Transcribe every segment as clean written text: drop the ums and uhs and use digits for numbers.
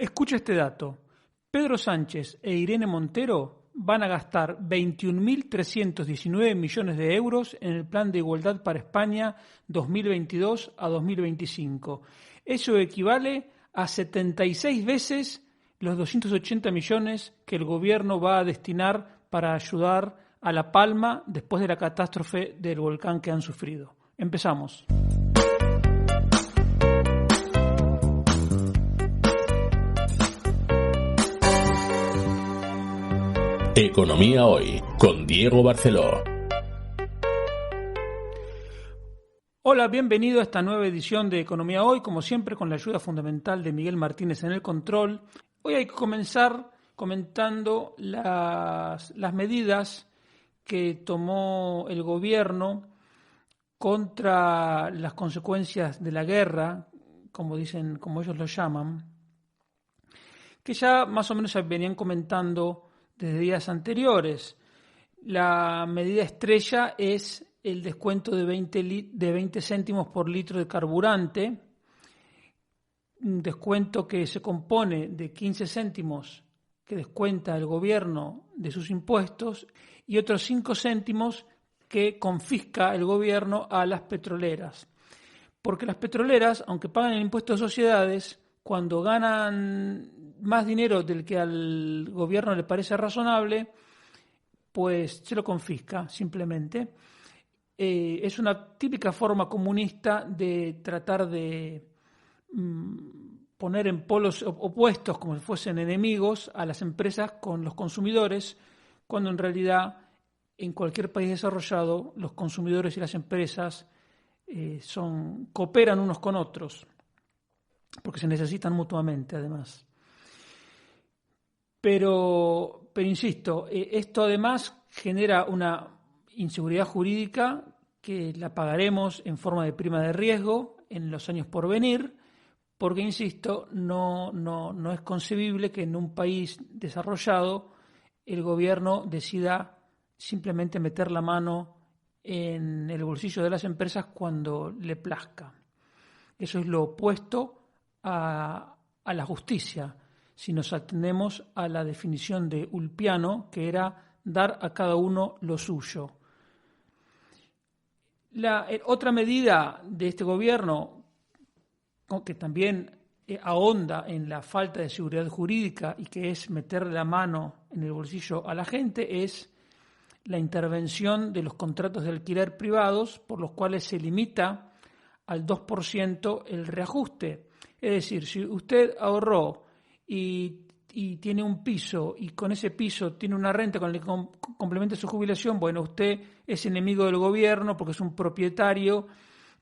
Escucha este dato. Pedro Sánchez e Irene Montero van a gastar 21.319 millones de euros en el Plan de Igualdad para España 2022 a 2025. Eso equivale a 76 veces los 280 millones que el gobierno va a destinar para ayudar a La Palma después de la catástrofe del volcán que han sufrido. Empezamos. Economía Hoy, con Diego Barceló. Hola, bienvenido a esta nueva edición de Economía Hoy, como siempre con la ayuda fundamental de Miguel Martínez en el control. Hoy hay que comenzar comentando las medidas que tomó el gobierno contra las consecuencias de la guerra, como ellos lo llaman, que ya más o menos se venían comentando desde días anteriores. La medida estrella es el descuento de 20 céntimos por litro de carburante, un descuento que se compone de 15 céntimos que descuenta el gobierno de sus impuestos y otros 5 céntimos que confisca el gobierno a las petroleras. Porque las petroleras, aunque pagan el impuesto de sociedades, cuando ganan más dinero del que al gobierno le parece razonable, pues se lo confisca simplemente. Es una típica forma comunista de tratar de poner en polos opuestos, como si fuesen enemigos, a las empresas con los consumidores, cuando en realidad en cualquier país desarrollado los consumidores y las empresas cooperan unos con otros, porque se necesitan mutuamente además. Pero insisto, esto además genera una inseguridad jurídica que la pagaremos en forma de prima de riesgo en los años por venir, porque, insisto, no es concebible que en un país desarrollado el gobierno decida simplemente meter la mano en el bolsillo de las empresas cuando le plazca. Eso es lo opuesto a la justicia, si nos atendemos a la definición de Ulpiano, que era dar a cada uno lo suyo. Otra medida de este gobierno, que también ahonda en la falta de seguridad jurídica y que es meter la mano en el bolsillo a la gente, es la intervención de los contratos de alquiler privados, por los cuales se limita al 2% el reajuste. Es decir, si usted ahorró y tiene un piso y con ese piso tiene una renta con la que complementa su jubilación, bueno, usted es enemigo del gobierno porque es un propietario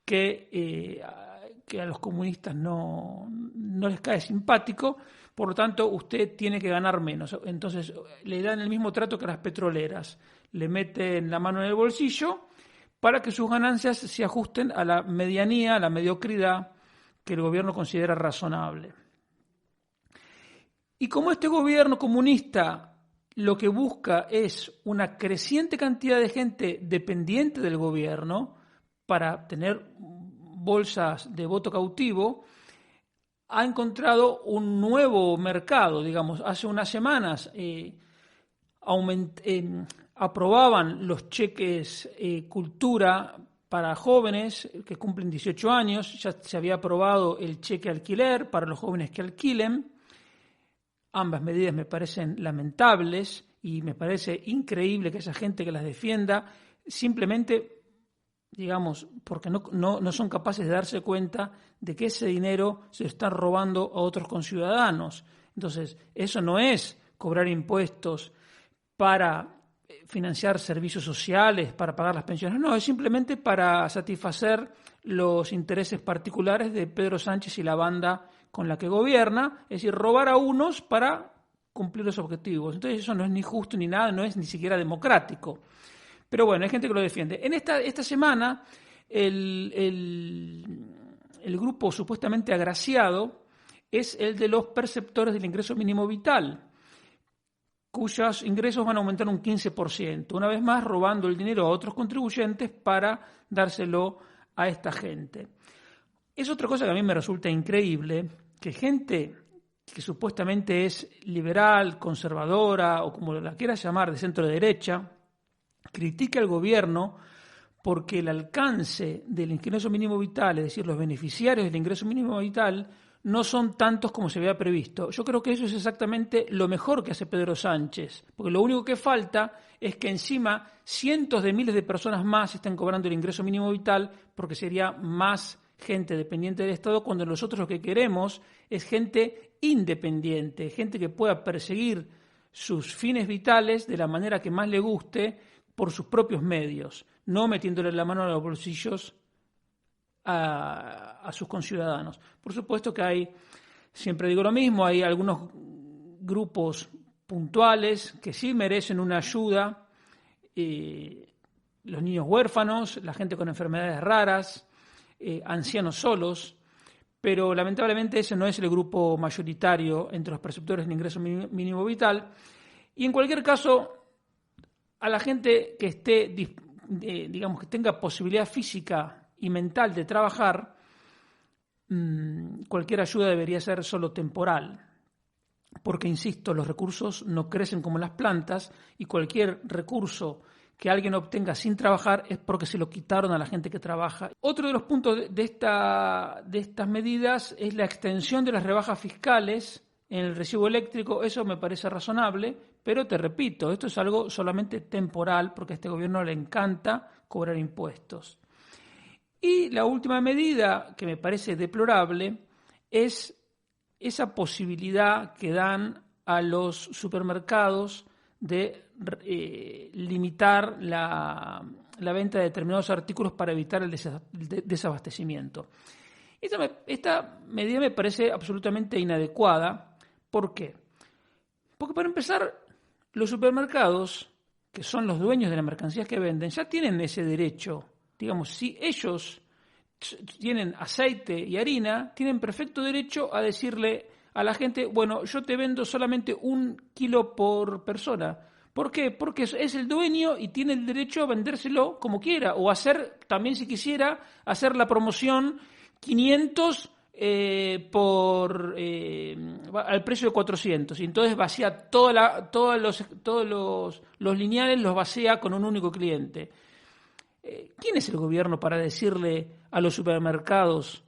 que a los comunistas no les cae simpático, por lo tanto usted tiene que ganar menos. Entonces le dan el mismo trato que a las petroleras, le meten la mano en el bolsillo para que sus ganancias se ajusten a la medianía, a la mediocridad que el gobierno considera razonable. Y como este gobierno comunista lo que busca es una creciente cantidad de gente dependiente del gobierno para tener bolsas de voto cautivo, ha encontrado un nuevo mercado. Digamos, hace unas semanas aprobaban los cheques cultura para jóvenes que cumplen 18 años, ya se había aprobado el cheque alquiler para los jóvenes que alquilen. Ambas medidas me parecen lamentables y me parece increíble que esa gente que las defienda simplemente, digamos, porque no son capaces de darse cuenta de que ese dinero se lo están robando a otros conciudadanos. Entonces, eso no es cobrar impuestos para financiar servicios sociales, para pagar las pensiones, no, es simplemente para satisfacer los intereses particulares de Pedro Sánchez y la banda con la que gobierna, es decir, robar a unos para cumplir los objetivos. Entonces eso no es ni justo ni nada, no es ni siquiera democrático. Pero bueno, hay gente que lo defiende. En esta semana el grupo supuestamente agraciado es el de los perceptores del ingreso mínimo vital, cuyos ingresos van a aumentar un 15%, una vez más robando el dinero a otros contribuyentes para dárselo a esta gente. Es otra cosa que a mí me resulta increíble, que gente que supuestamente es liberal, conservadora o como la quieras llamar, de centro derecha, critica al gobierno porque el alcance del ingreso mínimo vital, es decir, los beneficiarios del ingreso mínimo vital, no son tantos como se había previsto. Yo creo que eso es exactamente lo mejor que hace Pedro Sánchez, porque lo único que falta es que encima cientos de miles de personas más estén cobrando el ingreso mínimo vital, porque sería más gente dependiente del Estado, cuando nosotros lo que queremos es gente independiente, gente que pueda perseguir sus fines vitales de la manera que más le guste por sus propios medios, no metiéndole la mano a los bolsillos a sus conciudadanos. Por supuesto que hay, siempre digo lo mismo, hay algunos grupos puntuales que sí merecen una ayuda, los niños huérfanos, la gente con enfermedades raras, ancianos solos, pero lamentablemente ese no es el grupo mayoritario entre los perceptores del ingreso mínimo vital. Y en cualquier caso, a la gente que esté, digamos, que tenga posibilidad física y mental de trabajar, cualquier ayuda debería ser solo temporal, porque, insisto, los recursos no crecen como las plantas y cualquier recurso que alguien obtenga sin trabajar es porque se lo quitaron a la gente que trabaja. Otro de los puntos de estas medidas es la extensión de las rebajas fiscales en el recibo eléctrico. Eso me parece razonable, pero te repito, esto es algo solamente temporal porque a este gobierno le encanta cobrar impuestos. Y la última medida que me parece deplorable es esa posibilidad que dan a los supermercados de limitar la venta de determinados artículos para evitar el desabastecimiento. Esta medida me parece absolutamente inadecuada. ¿Por qué? Porque, para empezar, los supermercados, que son los dueños de las mercancías que venden, ya tienen ese derecho. Digamos, si ellos tienen aceite y harina, tienen perfecto derecho a decirle a la gente, bueno, yo te vendo solamente 1 kilo por persona. ¿Por qué? Porque es el dueño y tiene el derecho a vendérselo como quiera, o hacer, también si quisiera, hacer la promoción 500 al precio de 400, y entonces vacía todos los lineales, los vacía con un único cliente. ¿Quién es el gobierno para decirle a los supermercados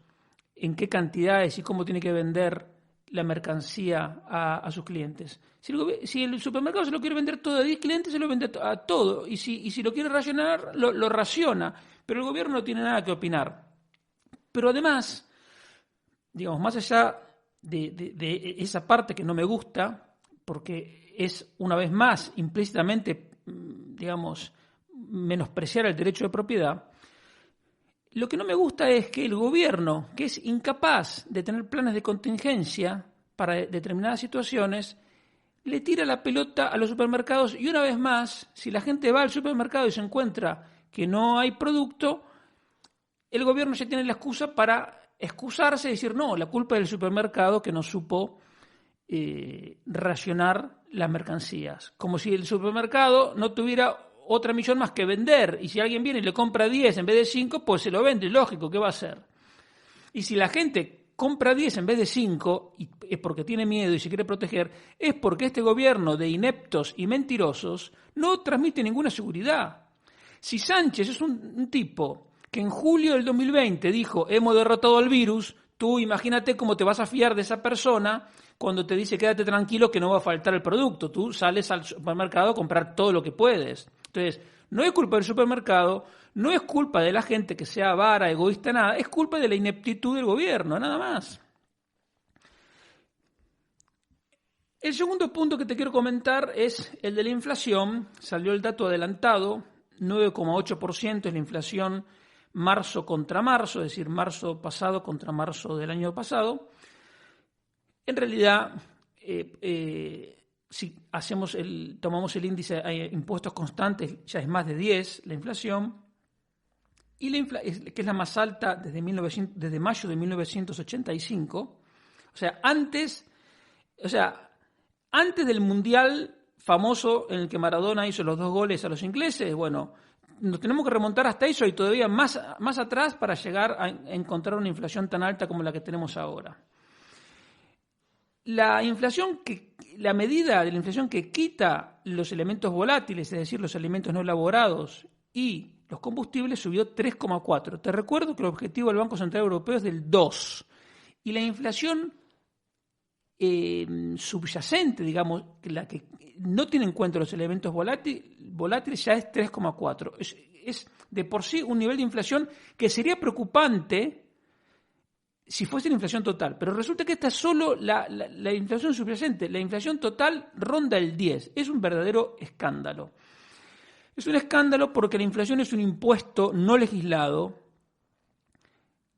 en qué cantidades y cómo tiene que vender la mercancía a sus clientes? Si el supermercado se lo quiere vender todo a 10 clientes, se lo vende a todo. Y si lo quiere racionar, lo raciona. Pero el gobierno no tiene nada que opinar. Pero además, digamos, más allá de esa parte que no me gusta, porque es, una vez más, implícitamente, digamos, menospreciar el derecho de propiedad, lo que no me gusta es que el gobierno, que es incapaz de tener planes de contingencia para determinadas situaciones, le tira la pelota a los supermercados, y una vez más, si la gente va al supermercado y se encuentra que no hay producto, el gobierno ya tiene la excusa para excusarse y decir, no, la culpa es del supermercado que no supo racionar las mercancías. Como si el supermercado no tuviera otra millón más que vender, y si alguien viene y le compra 10 en vez de 5, pues se lo vende, lógico, ¿qué va a hacer? Y si la gente compra 10 en vez de 5, y es porque tiene miedo y se quiere proteger, es porque este gobierno de ineptos y mentirosos no transmite ninguna seguridad. Si Sánchez es un tipo que en julio del 2020 dijo, hemos derrotado al virus, tú imagínate cómo te vas a fiar de esa persona cuando te dice, quédate tranquilo que no va a faltar el producto. Tú sales al supermercado a comprar todo lo que puedes. Entonces, no es culpa del supermercado, no es culpa de la gente que sea avara, egoísta, nada, es culpa de la ineptitud del gobierno, nada más. El segundo punto que te quiero comentar es el de la inflación. Salió el dato adelantado, 9,8% es la inflación marzo contra marzo, es decir, marzo pasado contra marzo del año pasado. En realidad, si tomamos el índice a impuestos constantes, ya es más de 10 la inflación, y que es la más alta desde mayo de 1985. O sea, antes del Mundial famoso en el que Maradona hizo los 2 goles a los ingleses, bueno, nos tenemos que remontar hasta eso y todavía más atrás para llegar a encontrar una inflación tan alta como la que tenemos ahora. la medida de la inflación que quita los elementos volátiles, es decir, los alimentos no elaborados y los combustibles, subió 3,4. Te recuerdo que el objetivo del Banco Central Europeo es del 2. Y la inflación subyacente, digamos, la que no tiene en cuenta los elementos volátiles, ya es 3,4. Es de por sí un nivel de inflación que sería preocupante si fuese la inflación total. Pero resulta que esta es solo la inflación subyacente. La inflación total ronda el 10. Es un verdadero escándalo. Es un escándalo porque la inflación es un impuesto no legislado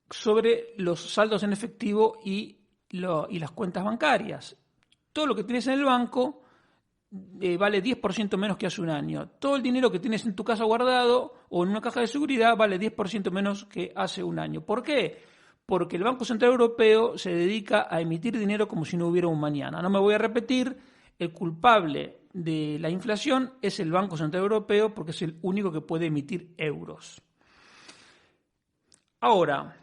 sobre los saldos en efectivo y las cuentas bancarias. Todo lo que tienes en el banco vale 10% menos que hace un año. Todo el dinero que tienes en tu casa guardado o en una caja de seguridad vale 10% menos que hace un año. ¿Por qué? Porque el Banco Central Europeo se dedica a emitir dinero como si no hubiera un mañana. No me voy a repetir, el culpable de la inflación es el Banco Central Europeo porque es el único que puede emitir euros. Ahora,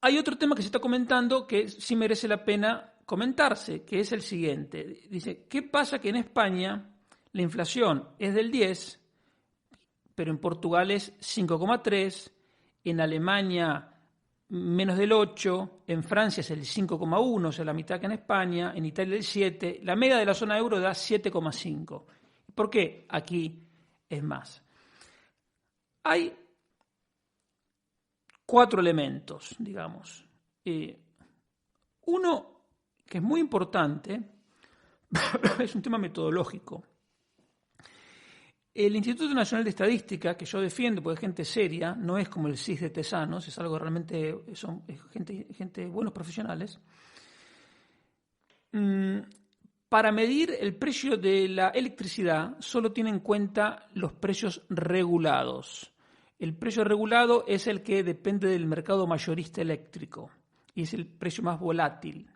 hay otro tema que se está comentando que sí merece la pena comentarse, que es el siguiente. Dice, ¿qué pasa que en España la inflación es del 10, pero en Portugal es 5,3, en Alemania menos del 8, en Francia es el 5,1, o sea, la mitad que en España, en Italia el 7, la media de la zona euro da 7,5. ¿Por qué aquí es más? Hay 4 elementos, digamos. Uno que es muy importante es un tema metodológico. El Instituto Nacional de Estadística, que yo defiendo porque es gente seria, no es como el CIS de Tesanos, es algo realmente, son gente buenos profesionales, para medir el precio de la electricidad solo tiene en cuenta los precios regulados. El precio regulado es el que depende del mercado mayorista eléctrico y es el precio más volátil.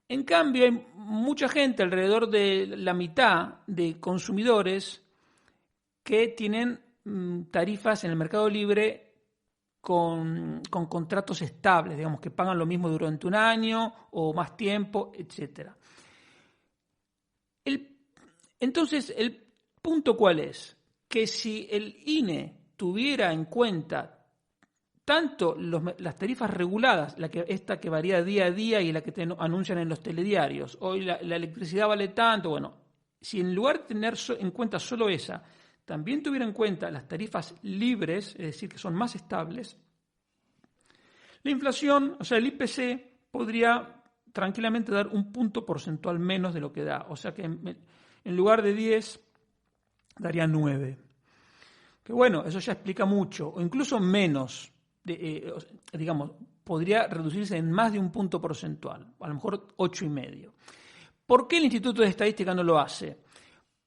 En cambio, hay mucha gente, alrededor de la mitad de consumidores, que tienen tarifas en el mercado libre con contratos estables, digamos, que pagan lo mismo durante un año o más tiempo, etc. Entonces, el punto ¿cuál es? Que si el INE tuviera en cuenta tanto las tarifas reguladas, esta que varía día a día y la que te anuncian en los telediarios, hoy la electricidad vale tanto, bueno, si en lugar de tener en cuenta solo esa, también tuviera en cuenta las tarifas libres, es decir, que son más estables, la inflación, o sea, el IPC, podría tranquilamente dar un punto porcentual menos de lo que da. O sea que en lugar de 10, daría 9. Que bueno, eso ya explica mucho, o incluso menos, digamos, podría reducirse en más de un punto porcentual, a lo mejor 8,5. ¿Por qué el Instituto de Estadística no lo hace?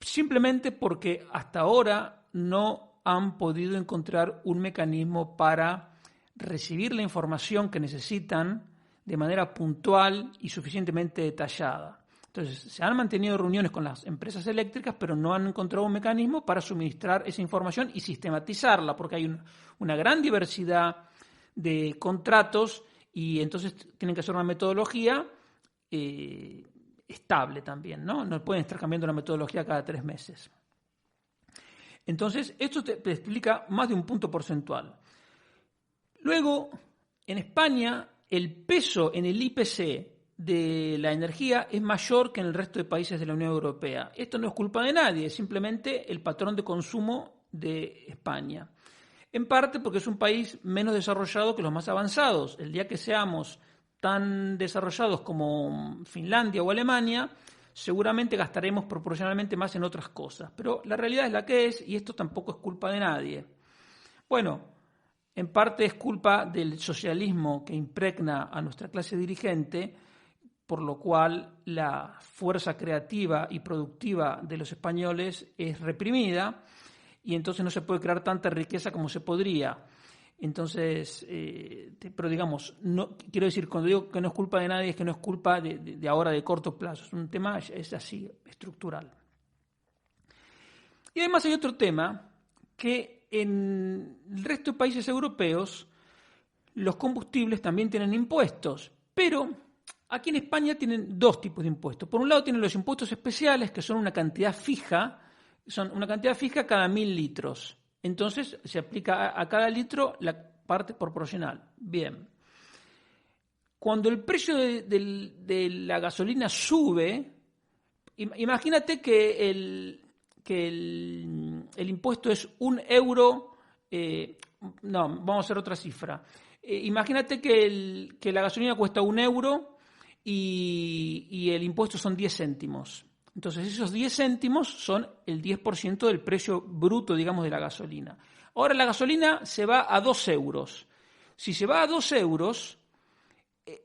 Simplemente porque hasta ahora no han podido encontrar un mecanismo para recibir la información que necesitan de manera puntual y suficientemente detallada. Entonces, se han mantenido reuniones con las empresas eléctricas, pero no han encontrado un mecanismo para suministrar esa información y sistematizarla, porque hay una gran diversidad de contratos y entonces tienen que hacer una metodología estable también, ¿no? No pueden estar cambiando la metodología cada 3 meses. Entonces, esto te explica más de un punto porcentual. Luego, en España, el peso en el IPC de la energía es mayor que en el resto de países de la Unión Europea. Esto no es culpa de nadie, es simplemente el patrón de consumo de España. En parte porque es un país menos desarrollado que los más avanzados. El día que seamos tan desarrollados como Finlandia o Alemania, seguramente gastaremos proporcionalmente más en otras cosas. Pero la realidad es la que es y esto tampoco es culpa de nadie. Bueno, en parte es culpa del socialismo que impregna a nuestra clase dirigente, por lo cual la fuerza creativa y productiva de los españoles es reprimida y entonces no se puede crear tanta riqueza como se podría. Entonces, pero digamos, no, quiero decir, cuando digo que no es culpa de nadie, es que no es culpa de ahora de corto plazo, es un tema, es así, estructural. Y además hay otro tema, que en el resto de países europeos los combustibles también tienen impuestos, pero aquí en España tienen dos tipos de impuestos. Por un lado tienen los impuestos especiales, que son una cantidad fija cada 1.000 litros. Entonces se aplica a cada litro la parte proporcional. Bien. Cuando el precio de la gasolina sube, imagínate que el impuesto es 1 euro. No, vamos a hacer otra cifra. Imagínate que la gasolina cuesta 1 euro y el impuesto son 10 céntimos. Entonces esos 10 céntimos son el 10% del precio bruto, digamos, de la gasolina. Ahora la gasolina se va a 2 euros. Si se va a 2 euros,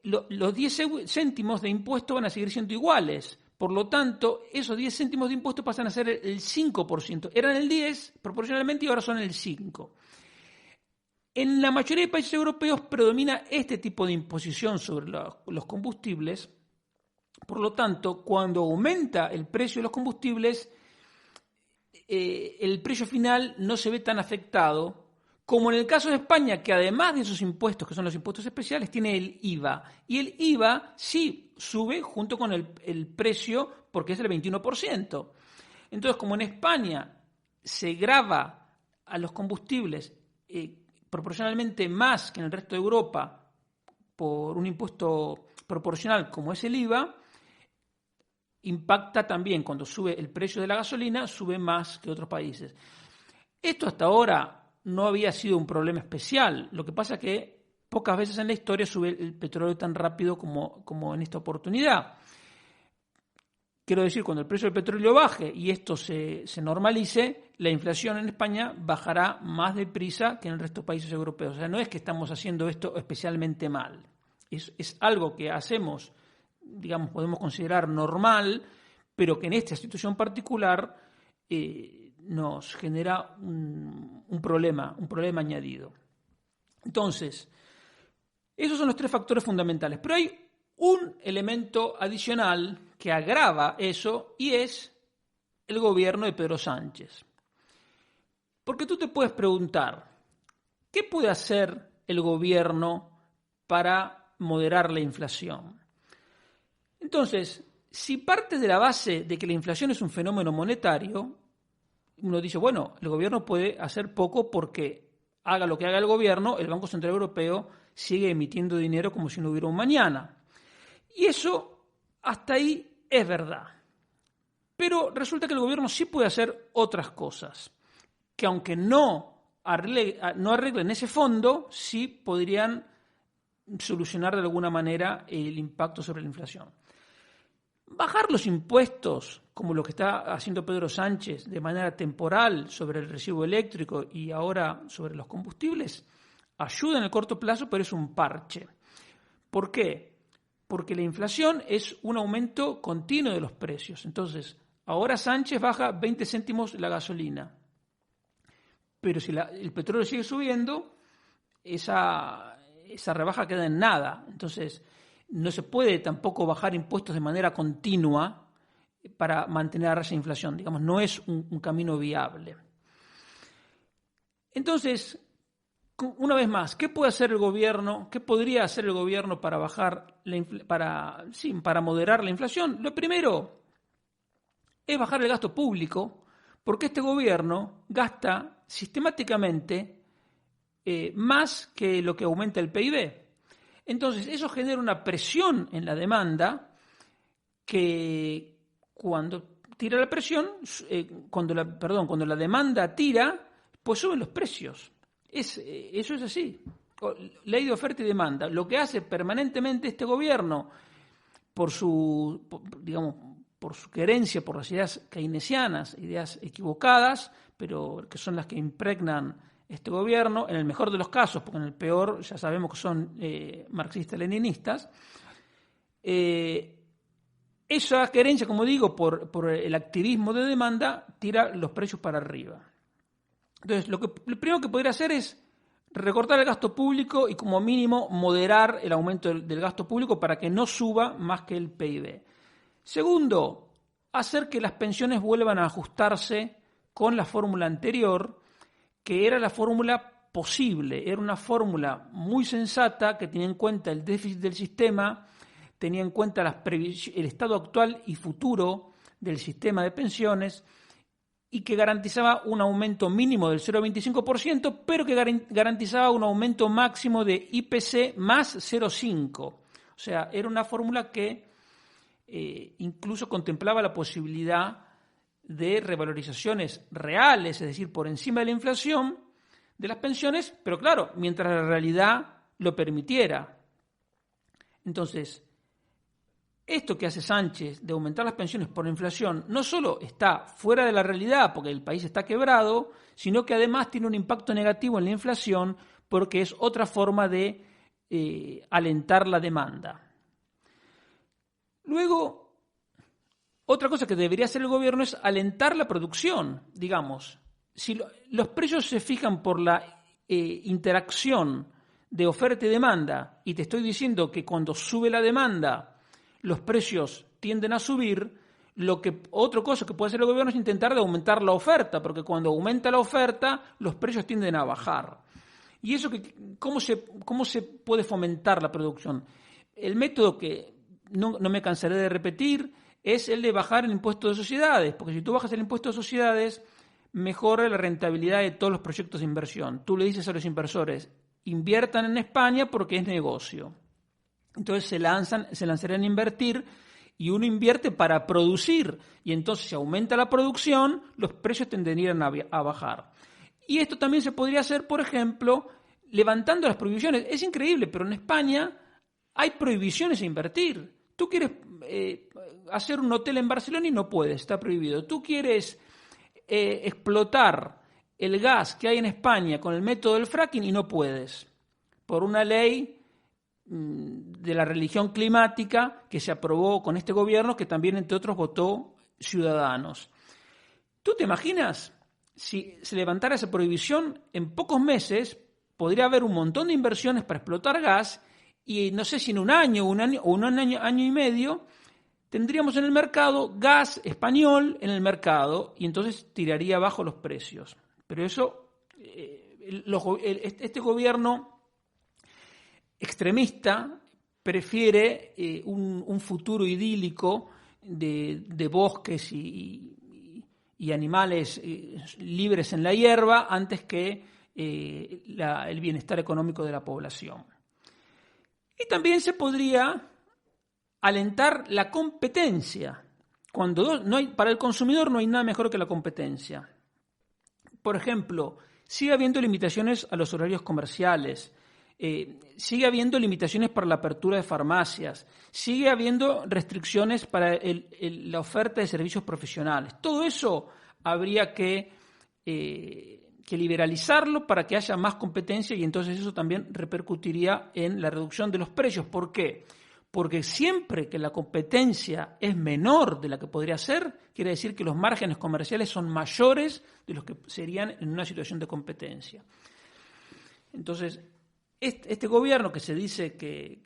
los 10 céntimos de impuesto van a seguir siendo iguales. Por lo tanto, esos 10 céntimos de impuesto pasan a ser el 5%. Eran el 10 proporcionalmente y ahora son el 5%. En la mayoría de países europeos predomina este tipo de imposición sobre los combustibles. Por lo tanto, cuando aumenta el precio de los combustibles, el precio final no se ve tan afectado como en el caso de España, que además de esos impuestos, que son los impuestos especiales, tiene el IVA. Y el IVA sí sube junto con el precio porque es el 21%. Entonces, como en España se grava a los combustibles proporcionalmente más que en el resto de Europa por un impuesto proporcional como es el IVA, impacta también cuando sube el precio de la gasolina, sube más que otros países. Esto hasta ahora no había sido un problema especial. Lo que pasa es que pocas veces en la historia sube el petróleo tan rápido como en esta oportunidad. Quiero decir, cuando el precio del petróleo baje y esto se normalice, la inflación en España bajará más deprisa que en el resto de países europeos. O sea, no es que estamos haciendo esto especialmente mal. Es algo que hacemos, digamos, podemos considerar normal, pero que en esta situación particular nos genera un problema añadido. Entonces, esos son los 3 factores fundamentales. Pero hay un elemento adicional que agrava eso y es el gobierno de Pedro Sánchez. Porque tú te puedes preguntar, ¿qué puede hacer el gobierno para moderar la inflación? Entonces, si partes de la base de que la inflación es un fenómeno monetario, uno dice, bueno, el gobierno puede hacer poco porque haga lo que haga el gobierno, el Banco Central Europeo sigue emitiendo dinero como si no hubiera un mañana. Y eso, hasta ahí, es verdad. Pero resulta que el gobierno sí puede hacer otras cosas, que aunque no arreglen ese fondo, sí podrían solucionar de alguna manera el impacto sobre la inflación. Bajar los impuestos, como lo que está haciendo Pedro Sánchez de manera temporal sobre el recibo eléctrico y ahora sobre los combustibles, ayuda en el corto plazo, pero es un parche. ¿Por qué? Porque la inflación es un aumento continuo de los precios. Entonces, ahora Sánchez baja 20 céntimos la gasolina. Pero si el petróleo sigue subiendo, esa rebaja queda en nada. Entonces, no se puede tampoco bajar impuestos de manera continua para mantener esa inflación. Digamos, no es un camino viable. Entonces, una vez más, ¿qué puede hacer el gobierno? ¿Qué podría hacer el gobierno para para moderar la inflación? Lo primero es bajar el gasto público, porque este gobierno gasta sistemáticamente más que lo que aumenta el PIB. Entonces, eso genera una presión en la demanda que cuando tira la presión, cuando la demanda tira, pues suben los precios. Eso es así. Ley de oferta y demanda. Lo que hace permanentemente este gobierno, por su querencia, por las ideas keynesianas, ideas equivocadas, pero que son las que impregnan este gobierno, en el mejor de los casos, porque en el peor ya sabemos que son marxistas-leninistas, esa querencia, como digo, por el activismo de demanda, tira los precios para arriba. Entonces, lo primero que podría hacer es recortar el gasto público y como mínimo moderar el aumento del gasto público para que no suba más que el PIB. Segundo, hacer que las pensiones vuelvan a ajustarse con la fórmula anterior, que era la fórmula posible, era una fórmula muy sensata que tenía en cuenta el déficit del sistema, tenía en cuenta el estado actual y futuro del sistema de pensiones y que garantizaba un aumento mínimo del 0,25%, pero que garantizaba un aumento máximo de IPC más 0,5%. O sea, era una fórmula que incluso contemplaba la posibilidad de revalorizaciones reales, es decir, por encima de la inflación de las pensiones, pero claro, mientras la realidad lo permitiera. Entonces, esto que hace Sánchez de aumentar las pensiones por la inflación no solo está fuera de la realidad porque el país está quebrado, sino que además tiene un impacto negativo en la inflación porque es otra forma de alentar la demanda. Luego, otra cosa que debería hacer el gobierno es alentar la producción. Digamos, si los precios se fijan por la interacción de oferta y demanda, y te estoy diciendo que cuando sube la demanda los precios tienden a subir, otra cosa que puede hacer el gobierno es intentar de aumentar la oferta, porque cuando aumenta la oferta, los precios tienden a bajar. ¿Y eso cómo se puede fomentar la producción? El método que no me cansaré de repetir es el de bajar el impuesto de sociedades, porque si tú bajas el impuesto de sociedades, mejora la rentabilidad de todos los proyectos de inversión. Tú le dices a los inversores, inviertan en España porque es negocio. Entonces se lanzarían a invertir y uno invierte para producir y entonces si aumenta la producción, los precios tenderían a bajar. Y esto también se podría hacer, por ejemplo, levantando las prohibiciones. Es increíble, pero en España hay prohibiciones a invertir. Tú quieres hacer un hotel en Barcelona y no puedes, está prohibido. Tú quieres explotar el gas que hay en España con el método del fracking y no puedes, por una ley de la religión climática que se aprobó con este gobierno, que también, entre otros, votó Ciudadanos. ¿Tú te imaginas? Si se levantara esa prohibición, en pocos meses podría haber un montón de inversiones para explotar gas y no sé si en un año o año y medio tendríamos en el mercado gas español en el mercado y entonces tiraría abajo los precios. Pero eso, este gobierno extremista prefiere un futuro idílico de bosques y animales libres en la hierba antes que el bienestar económico de la población. Y también se podría alentar la competencia. Para el consumidor no hay nada mejor que la competencia. Por ejemplo, sigue habiendo limitaciones a los horarios comerciales, sigue habiendo limitaciones para la apertura de farmacias, sigue habiendo restricciones para la oferta de servicios profesionales. Todo eso habría que liberalizarlo para que haya más competencia y entonces eso también repercutiría en la reducción de los precios. ¿Por qué? Porque siempre que la competencia es menor de la que podría ser, quiere decir que los márgenes comerciales son mayores de los que serían en una situación de competencia. Entonces, este gobierno que se dice que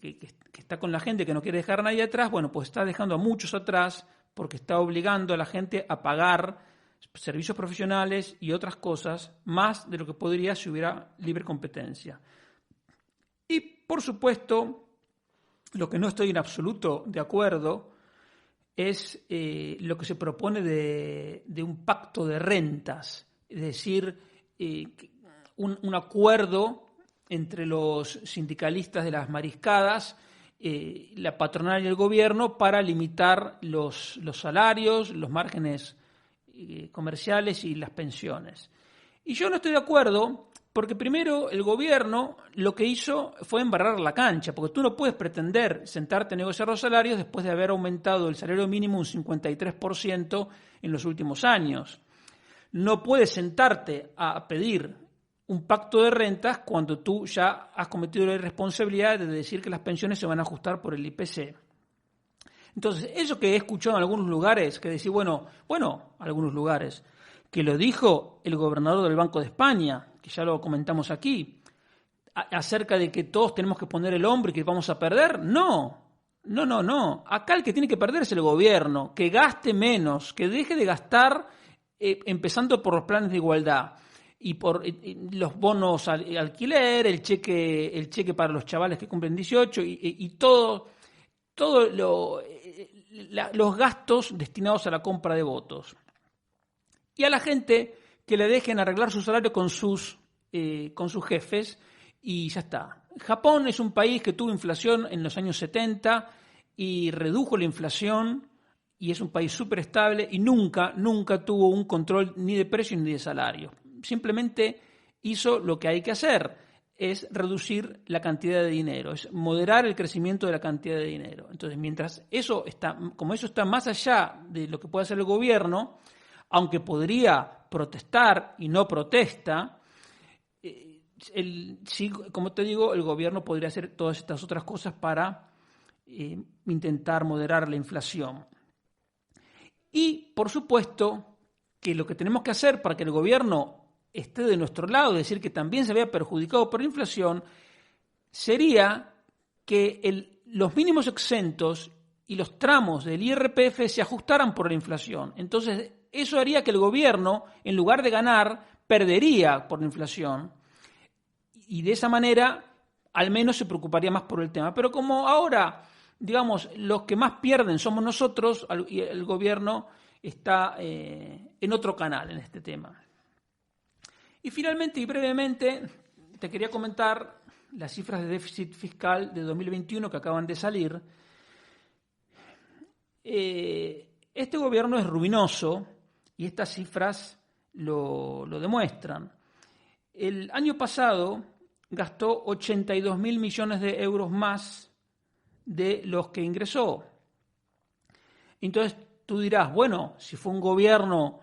está con la gente, que no quiere dejar a nadie atrás, bueno, pues está dejando a muchos atrás porque está obligando a la gente a pagar servicios profesionales y otras cosas más de lo que podría si hubiera libre competencia. Y, por supuesto, lo que no estoy en absoluto de acuerdo es lo que se propone de un pacto de rentas, es decir, un acuerdo entre los sindicalistas de las mariscadas, la patronal y el gobierno para limitar los salarios, los márgenes comerciales y las pensiones. Y yo no estoy de acuerdo porque primero el gobierno lo que hizo fue embarrar la cancha, porque tú no puedes pretender sentarte a negociar los salarios después de haber aumentado el salario mínimo un 53% en los últimos años. No puedes sentarte a pedir un pacto de rentas cuando tú ya has cometido la irresponsabilidad de decir que las pensiones se van a ajustar por el IPC. Entonces, eso que he escuchado en algunos lugares, que decir, algunos lugares, que lo dijo el gobernador del Banco de España, que ya lo comentamos aquí, acerca de que todos tenemos que poner el hombro y que vamos a perder. No. Acá el que tiene que perder es el gobierno, que gaste menos, que deje de gastar empezando por los planes de igualdad y por los bonos alquiler, el cheque para los chavales que cumplen 18 y todo todos los gastos destinados a la compra de votos. Y a la gente que le dejen arreglar su salario con sus jefes y ya está. Japón es un país que tuvo inflación en los años 70 y redujo la inflación y es un país súper estable y nunca tuvo un control ni de precios ni de salario. Simplemente hizo lo que hay que hacer, es reducir la cantidad de dinero, es moderar el crecimiento de la cantidad de dinero. Entonces, como eso está más allá de lo que puede hacer el gobierno, aunque podría protestar y no protesta, sí, como te digo, el gobierno podría hacer todas estas otras cosas para intentar moderar la inflación. Y, por supuesto, que lo que tenemos que hacer para que el gobierno esté de nuestro lado, es decir, que también se vea perjudicado por la inflación, sería que los mínimos exentos y los tramos del IRPF se ajustaran por la inflación. Entonces, eso haría que el gobierno, en lugar de ganar, perdería por la inflación. Y de esa manera, al menos se preocuparía más por el tema. Pero como ahora, digamos, los que más pierden somos nosotros, y el gobierno está en otro canal en este tema. Y finalmente y brevemente, te quería comentar las cifras de déficit fiscal de 2021 que acaban de salir. Este gobierno es ruinoso y estas cifras lo demuestran. El año pasado gastó 82.000 millones de euros más de los que ingresó. Entonces tú dirás, bueno, si fue un gobierno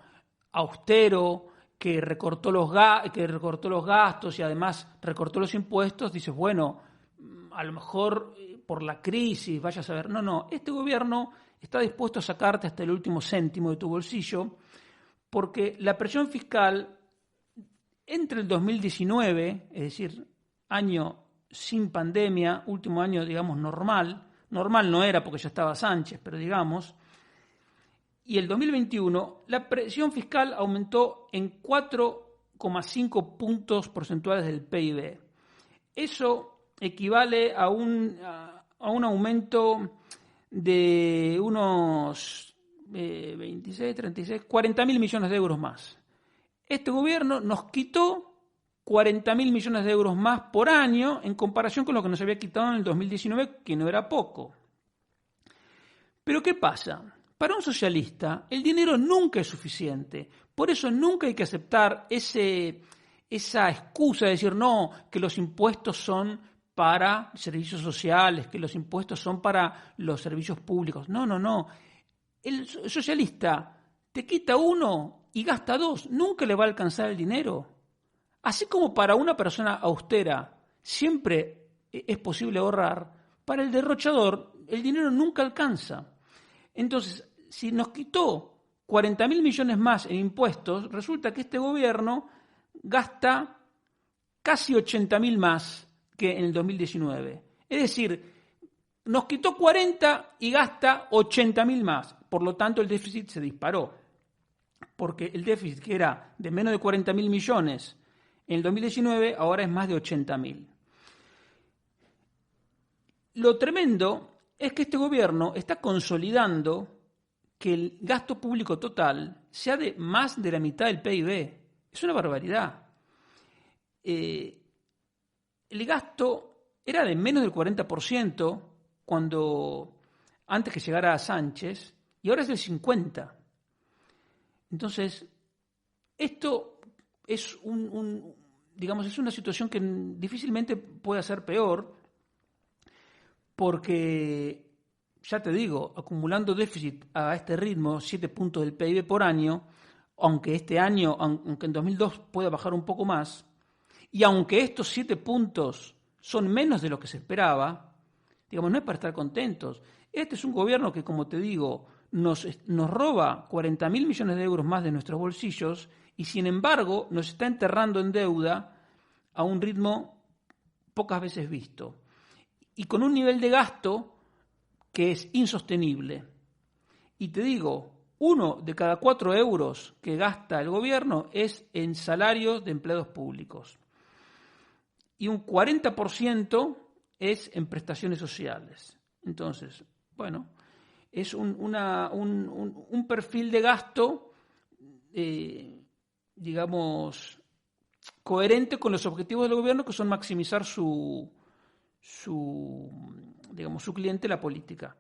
austero que recortó los gastos y además recortó los impuestos, dices, bueno, a lo mejor por la crisis, vaya a saber. No, este gobierno está dispuesto a sacarte hasta el último céntimo de tu bolsillo porque la presión fiscal entre el 2019, es decir, año sin pandemia, último año, digamos, normal no era porque ya estaba Sánchez, pero digamos, y el 2021, la presión fiscal aumentó en 4,5 puntos porcentuales del PIB. Eso equivale a un aumento de unos 26, 36, 40.000 millones de euros más. Este gobierno nos quitó 40.000 millones de euros más por año en comparación con lo que nos había quitado en el 2019, que no era poco. Pero ¿qué pasa? Para un socialista, el dinero nunca es suficiente. Por eso nunca hay que aceptar esa excusa de decir, no, que los impuestos son para servicios sociales, que los impuestos son para los servicios públicos. No. El socialista te quita uno y gasta dos. Nunca le va a alcanzar el dinero. Así como para una persona austera siempre es posible ahorrar, para el derrochador el dinero nunca alcanza. Entonces, si nos quitó 40.000 millones más en impuestos, resulta que este gobierno gasta casi 80.000 más que en el 2019. Es decir, nos quitó 40 y gasta 80.000 más. Por lo tanto, el déficit se disparó. Porque el déficit, que era de menos de 40.000 millones en el 2019, ahora es más de 80.000. Lo tremendo es que este gobierno está consolidando que el gasto público total sea de más de la mitad del PIB. Es una barbaridad. El gasto era de menos del 40% antes que llegara Sánchez, y ahora es del 50%. Entonces, esto es es una situación que difícilmente puede ser peor, porque, ya te digo, acumulando déficit a este ritmo, 7 puntos del PIB por año, aunque en 2002 pueda bajar un poco más, y aunque estos 7 puntos son menos de lo que se esperaba, no es para estar contentos. Este es un gobierno que, como te digo, nos roba 40.000 millones de euros más de nuestros bolsillos y, sin embargo, nos está enterrando en deuda a un ritmo pocas veces visto. Y con un nivel de gasto que es insostenible. Y te digo, 1 de cada 4 euros que gasta el gobierno es en salarios de empleados públicos. Y un 40% es en prestaciones sociales. Entonces, bueno, es un perfil de gasto, digamos, coherente con los objetivos del gobierno, que son maximizar su clientela política.